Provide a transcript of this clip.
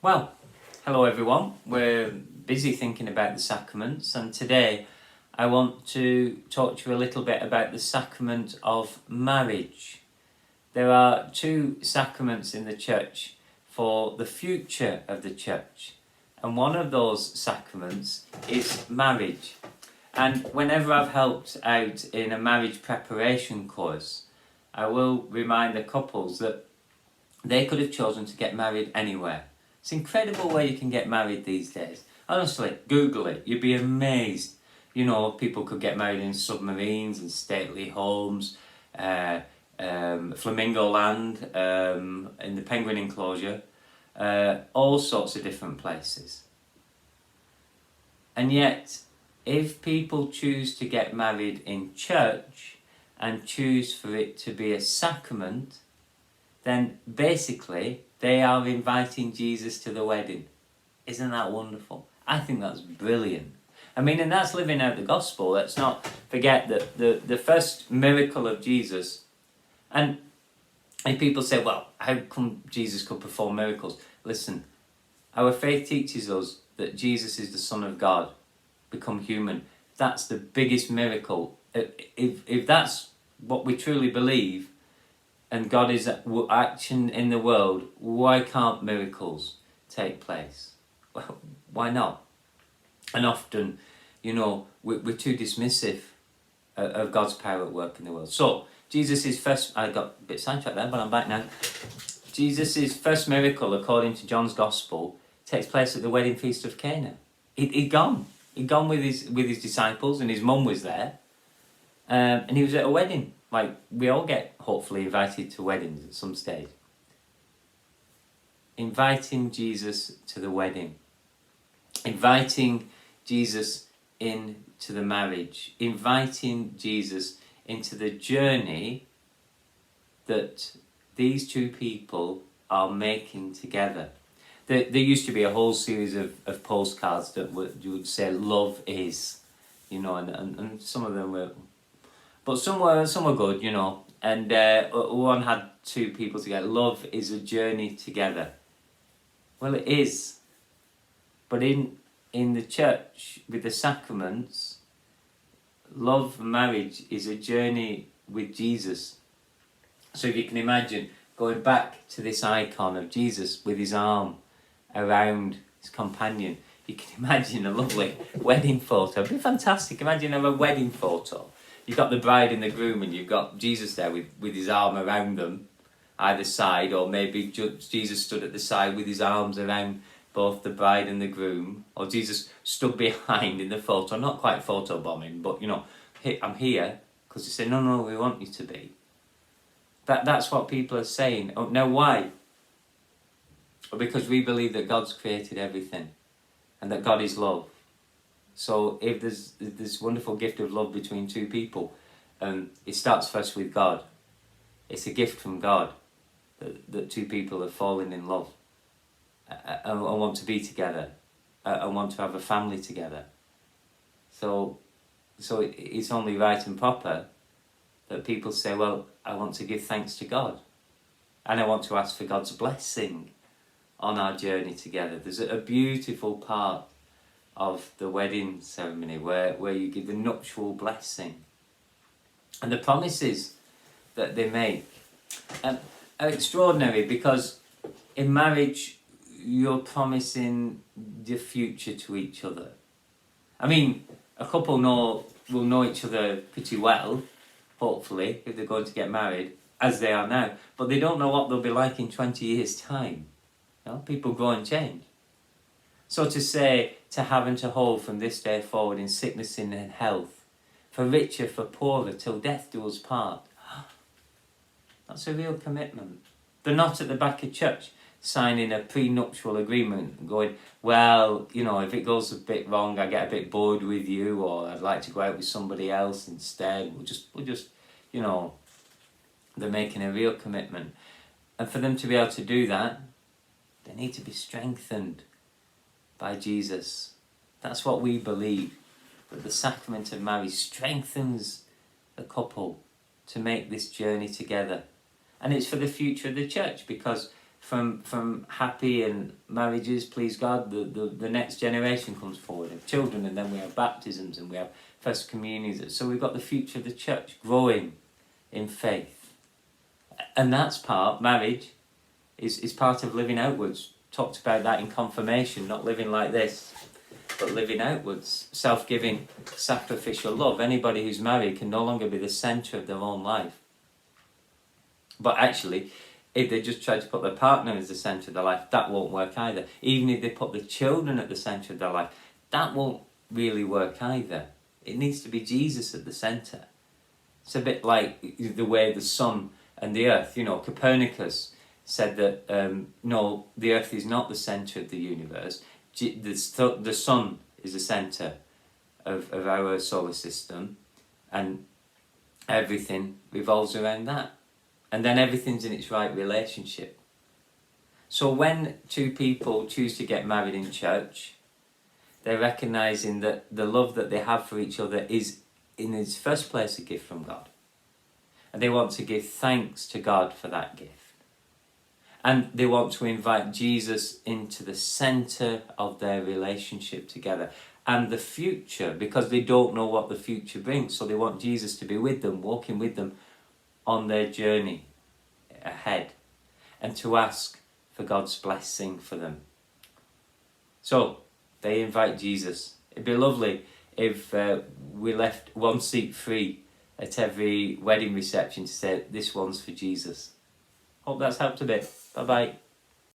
Well, hello everyone. We're busy thinking about the sacraments, and today I want to talk to you a little bit about the sacrament of marriage. There are two sacraments in the church for the future of the church, and one of those sacraments is marriage. And whenever I've helped out in a marriage preparation course, I will remind the couples that they could have chosen to get married anywhere. It's incredible where you can get married these days. Honestly, Google it. You'd be amazed. You know, people could get married in submarines and stately homes, Flamingo Land, in the penguin enclosure, all sorts of different places. And yet, if people choose to get married in church and choose for it to be a sacrament, then basically they are inviting Jesus to the wedding. Isn't that wonderful? I think that's brilliant. I mean, and that's living out the gospel. Let's not forget that the first miracle of Jesus, and if people say, well, how come Jesus could perform miracles? Listen, our faith teaches us that Jesus is the Son of God, become human. That's the biggest miracle. If that's what we truly believe, and God is action in the world, why can't miracles take place? Well, why not? And often, you know, we're too dismissive of God's power at work in the world. So, Jesus' first, I got a bit sidetracked there, but I'm back now. Jesus' first miracle, according to John's Gospel, takes place at the wedding feast of Cana. He'd gone with his disciples, and his mum was there, and he was at a wedding. Like, we all get, hopefully, invited to weddings at some stage. Inviting Jesus to the wedding. Inviting Jesus into the marriage. Inviting Jesus into the journey that these two people are making together. There used to be a whole series of postcards that you would say, love is, you know, and some of them were... But some were good, you know, and one had two people together. Love is a journey together. Well, it is. But in the church, with the sacraments, love and marriage is a journey with Jesus. So if you can imagine going back to this icon of Jesus with his arm around his companion, you can imagine a lovely wedding photo. It'd be fantastic. Imagine a wedding photo. You've got the bride and the groom, and you've got Jesus there with his arm around them, either side, or maybe Jesus stood at the side with his arms around both the bride and the groom, or Jesus stood behind in the photo, not quite photo bombing, but, you know, hey, I'm here, because they say, no, we want you to be. That's what people are saying. Oh, now why? Because we believe that God's created everything, and that God is love. So if there's this wonderful gift of love between two people, it starts first with God. It's a gift from God that two people have fallen in love and want to be together and want to have a family together. So it's only right and proper that people say, well, I want to give thanks to God, and I want to ask for God's blessing on our journey together. There's a beautiful part of the wedding ceremony where you give the nuptial blessing, and the promises that they make are extraordinary, because in marriage you're promising the future to each other. I mean, a couple will know each other pretty well, hopefully, if they're going to get married, as they are now, but they don't know what they'll be like in 20 years' time. You know, people grow and change. So to say, to have and to hold from this day forward in sickness and in health, for richer, for poorer, till death do us part. That's a real commitment. They're not at the back of church signing a prenuptial agreement and going, well, you know, if it goes a bit wrong, I get a bit bored with you, or I'd like to go out with somebody else instead. We'll just, you know, they're making a real commitment. And for them to be able to do that, they need to be strengthened by Jesus. That's what we believe, that the sacrament of marriage strengthens the couple to make this journey together. And it's for the future of the church, because from happy and marriages, please God, the next generation comes forward of children, and then we have baptisms and we have first communions. So we've got the future of the church growing in faith. And that's marriage is part of living outwards. Talked about that in confirmation, not living like this, but living outwards. Self-giving, sacrificial love. Anybody who's married can no longer be the centre of their own life. But actually, if they just try to put their partner as the centre of their life, that won't work either. Even if they put the children at the centre of their life, that won't really work either. It needs to be Jesus at the centre. It's a bit like the way the sun and the earth, Copernicus said that, no, the earth is not the centre of the universe. The sun is the centre of our solar system, and everything revolves around that. And then everything's in its right relationship. So when two people choose to get married in church, they're recognising that the love that they have for each other is, in its first place, a gift from God. And they want to give thanks to God for that gift. And they want to invite Jesus into the centre of their relationship together. And the future, because they don't know what the future brings, so they want Jesus to be with them, walking with them on their journey ahead, and to ask for God's blessing for them. So they invite Jesus. It'd be lovely if we left one seat free at every wedding reception to say, this one's for Jesus. Hope that's helped a bit. Bye bye.